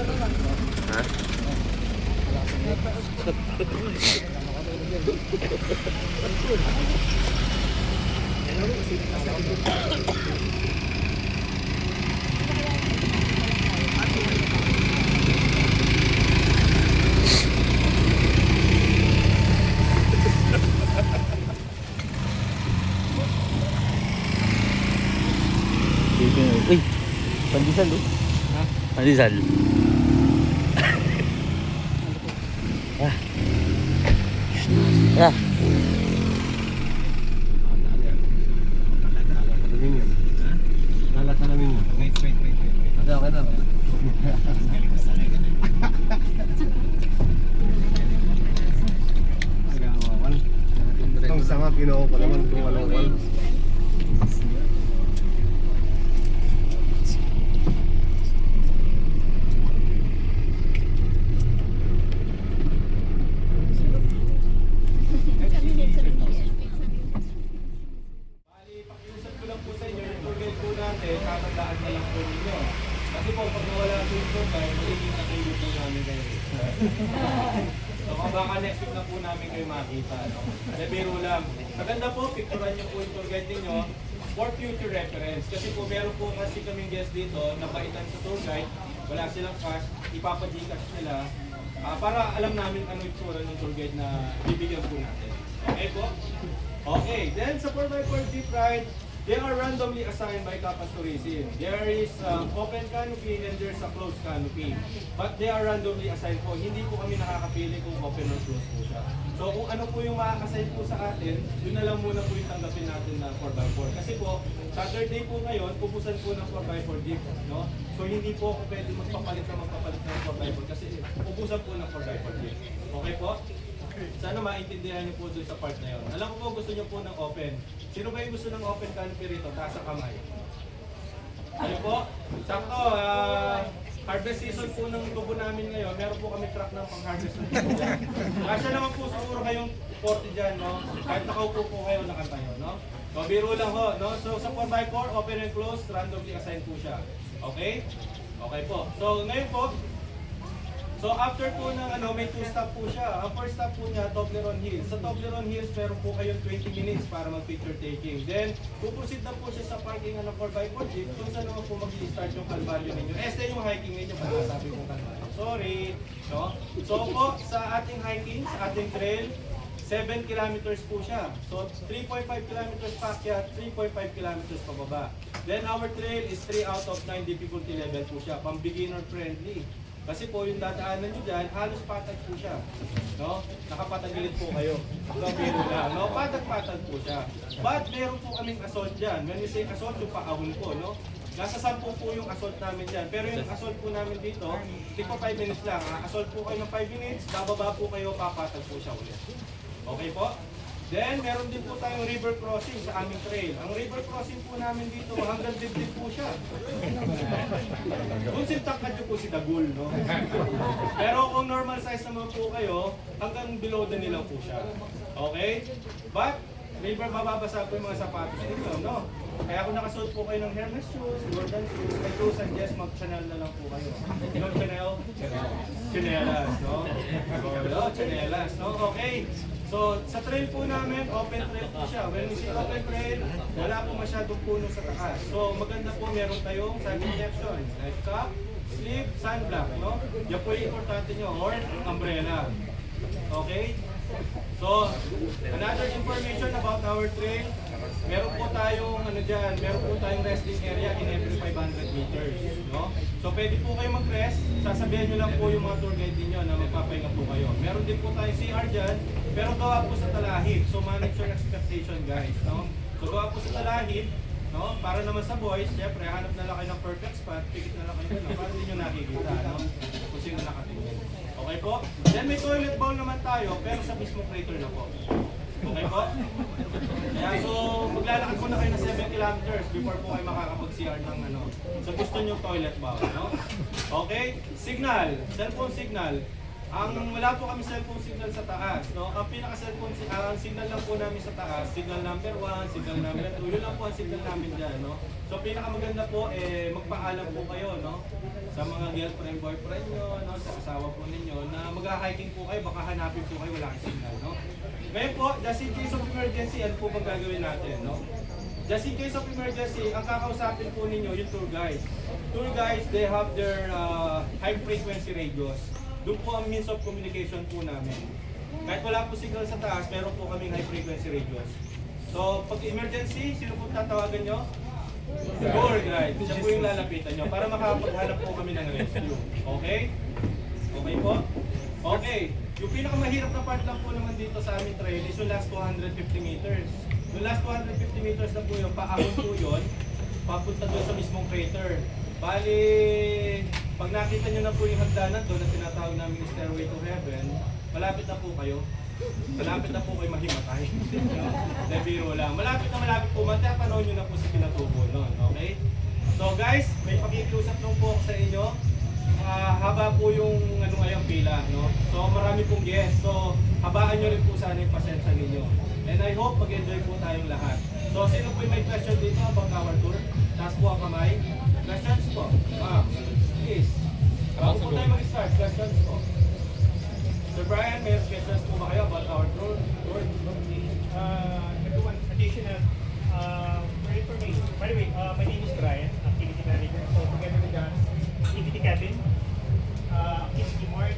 Ha? Uy, pandesal oh. Ha? Pandesal. Ah. Ah. Lalata namin yun. Wait. Ada, okay na. Itong sanga, pinuho ko naman kung anong tatandaan na lang po ninyo. Kasi po, pag nawala po yung tour guide, magiging nakilip po namin kayo. So, kung baka next week na po namin kayo makita. No? Biro lang. Maganda po, picturean nyo po yung tour guide ninyo for future reference. Kasi po, meron po kasi kaming guest dito na paitan sa tour guide, wala silang cash, ipapa-Gcash nila para alam namin ano yung tsura ng tour guide na bibigyan po natin. Okay po? Okay, then sa 4x4 Jeep Ride, they are randomly assigned by Kapas Tourism. There is open canopy and there's a closed canopy. But they are randomly assigned po. Hindi po kami nakakapili kung open or closed po siya. So kung ano po yung makakassign po sa atin, yun na lang muna po yung tanggapin natin na 4x4. Kasi po, Saturday po ngayon, pupusan po ng 4x4 jeep. No? So hindi po ako pwede magpapalit ng 4x4 kasi pupusan po ng 4x4 jeep. Okay po? Sana maintindihan niyo po dun sa part na yun. Alam ko po gusto niyo po ng open. Sino ba yung gusto ng open canopy rito? Taas ang kamay. Ano po? Sakto, harvest season po ng tubo namin ngayon. Meron po kami truck ng pang-harvest ng tubo dyan. Kasya naman po siguro kayong 40 dyan, no? Kahit nakaupo po kayo, nakantayo, no? So, biro lang ho, no? So, sa 4x4, open and close, randomly assigned po siya. Okay? Okay po. So, ngayon po, so after po ng may 2 stop po siya. Ang first stop po niya, Toblerone Hills. Sa Toblerone Hills, meron po kayong 20 minutes para mag-picture taking. Then, puproceed na po siya sa parking ng 4x4 jeep. Kung saan naman po mag-i-start yung kalbaryo ninyo. Este yung hiking ninyo, para sabi ko kalbaryo. Sorry. No? So po, sa ating hiking, sa ating trail, 7 kilometers po siya. So, 3.5 kilometers paakyat, 3.5 kilometers pababa. Then, our trail is 3 out of 9 difficulty level po siya. Pang beginner friendly. Kasi po yung dadaanan nyo dyan, halos patag po siya. No? Nakapatagilid po kayo. No, biro lang. No? Patag-patag po siya. But meron po kaming assault dyan. When we say assault, yung paahon po. No? Nasa 10 po yung assault namin dyan. Pero yung assault po namin dito, hindi po 5 minutes lang. Assault po kayo ng 5 minutes, bababa po kayo, papatag po siya ulit. Okay po? Then, meron din po tayong river crossing sa aming trail. Ang river crossing po namin dito, hanggang dibdib po siya. Kung sintangkad nyo po si Dagul, no? Pero kung normal size naman po kayo, hanggang below the nila po siya. Okay? But, river mababasa po yung mga sapatos dito, no? Kaya kung nakasuot po kayo ng Hermes shoes, Jordan shoes, I do suggest mag-Chanel na lang po kayo. You know Chanel? Chanelas, no? So, chanelas, no? Okay. So, sa trail po namin, open trail po siya. When we say open trail, wala po masyadong puno sa taas. So, maganda po meron tayong sun protection. Like cap, sleeve, sunblock, no? Yan po yung importante nyo, or umbrella. Okay? So, another information about our trail, meron po tayong meron po tayong resting area in every 500 meters, no? So pwede po kayo mag-rest, sasabihan nyo lang po yung mga tour guide niyo na magpapahinga po kayo. Meron din po tayong CR dyan, pero gawa po sa talahib. So manage your expectation, guys, no? So gawa po sa talahib, no? Para naman sa boys, syempre hanap na lang kayo ng perfect spot, pikit na lang kayo na para hindi nyo nakikita, no? Kung sino nakatingin. Okay po? Then may toilet bowl naman tayo, pero sa mismo crater na po. Okay po? Kaya so, maglalakad muna kayo ng 7 kilometers before po kayo makakapag-CR ng So gusto nyo toilet bowl, no? Okay? Signal. Cellphone signal. Wala po kami cellphone signal sa taas, no? Ang pinaka-cellphone signal lang po namin sa taas, signal number 1, signal number 2, yun lang po ang signal namin dyan, no? So pinakamaganda po, magpaalam po kayo, no? Sa mga girlfriend, boyfriend nyo, no? Sa asawa po ninyo, na mag-hiking po kayo, baka hanapin po kayo, wala kang signal, no? Ngayon po, just in case of emergency, ano po bang gagawin natin, no? Just in case of emergency, ang kakausapin po ninyo yung tour guides. Tour guides, they have their high frequency radios. Doon po ang means of communication po namin. Kahit wala po signal sa taas, meron po kaming high frequency radios. So, pag emergency, sino po tatawagan nyo? Tour guide. Siya po yung lalapitan nyo para makapaghanap po kami ng rescue. Okay? Okay po? Okay. Yung pinakamahirap na part lang po naman dito sa aming trail is yung last 250 meters. Yung last 250 meters na po yun, paahon po yun, papunta doon sa mismong crater. Bali, pag nakita nyo na po yung hagdanan doon na tinatawag namin Stairway to Heaven, malapit na po kayo. Malapit na po kayo mahimatay. Debiro lang. Malapit po. Matatanong nyo na po si Pinatubo noon. Okay? So guys, may pakikiusap nung po ako sa inyo. Haba po yung ngayong pila. No? So marami pong guests. So habaan nyo rin po sana yung pasensya ninyo. And I hope mag-enjoy po tayong lahat. So sino po yung may question dito about our tour? Taas po ang kamay. Questions po? Please. Bago po tayo mag-start, questions po. Sir Brian, may questions po ba kayo about our tour? Everyone, additional for information. By the way, my name is Brian, activity manager. So together with us, activity cabin, activity Mark,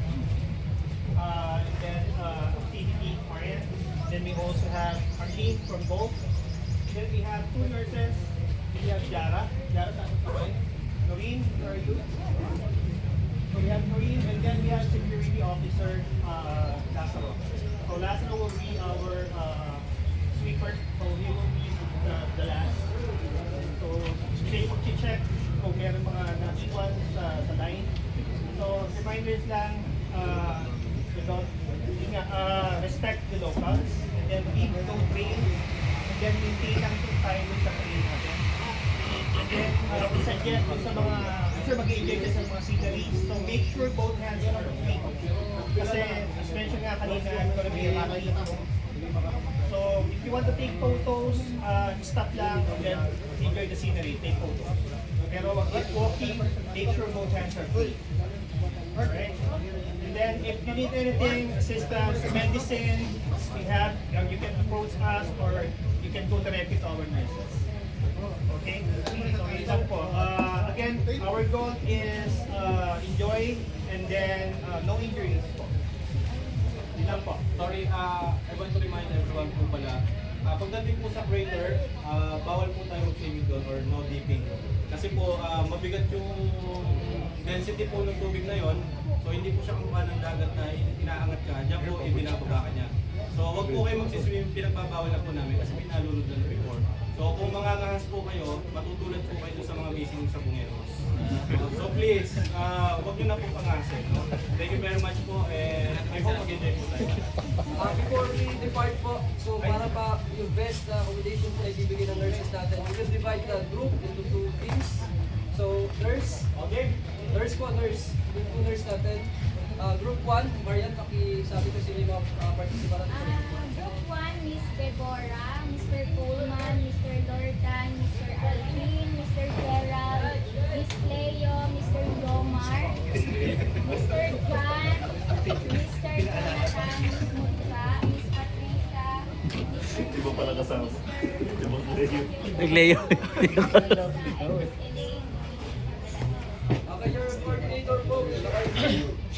and then activity Marian. Then we also have Arlene from Bolt. Then we have two nurses. We have Jara. Jara, tapos kamay. Noreen, where are you? So we have Noreen, and then we have security officer Lazaro. So Lazaro will be our sweeper. So he will be the last. So siya yung mag-check kung meron mga naiwan sa line. So reminders lang, respect the locals, and then don't train, and then maintain lang yung time sa train natin. And then we suggest sa mga mag-enjoy ka sa mga sceneries, so make sure both hands are free. Kasi as mentioned nga kanina, I'm gonna be a so if you want to take photos, stop lang and then enjoy the scenery, take photos. Pero if walking, make sure both hands are free. Alright? And then if you need anything, assistance, medicine, we have, you can approach us or you can go directly to our nurses. Okay? So yun lang po. Again, our goal is enjoy and then no injuries po. Yun lang po. Sorry, I want to remind everyone po pala, pagdating po sa crater, bawal po tayo mag-swimming doon or no dipping. Kasi po, mabigat yung density po ng tubig na yon, so hindi po siya kamukha ng dagat na inaangat ka, diyan po ibinababa ka niya. So wag po kayo magsiswim, pinagbabawal na po namin kasi pinalunod na before. So kung mangangahas po kayo, matutulad po kayo sa mga missing sa bungeros. So please, wag nyo na po pangasin. No? Thank you very much po and I hope mag-enjoy po tayo. Before we depart po, so para pa yung best na accommodation na ibibigay ng nurses natin, we will divide the group into two teams. So nurse, Okay? nurse, yung two nurse natin. Group 1, Marian, pakisabi ko sila yung mga participant. Group 1, Miss Deborah, Mr. Pullman, Mr. Lordan, Mr. Alvin, Mr. Gerald, Miss Leo, Mr. Yomar, Mr. John, Mr. Jonathan, Miss Mutka, Miss Patricia, Di ba pala kasama? Di ba Nagleo. Okay, your coordinator po,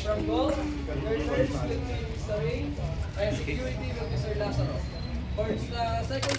from Gold, your nurse will be Mr. Ray, and security will be Sir Lazaro. For the second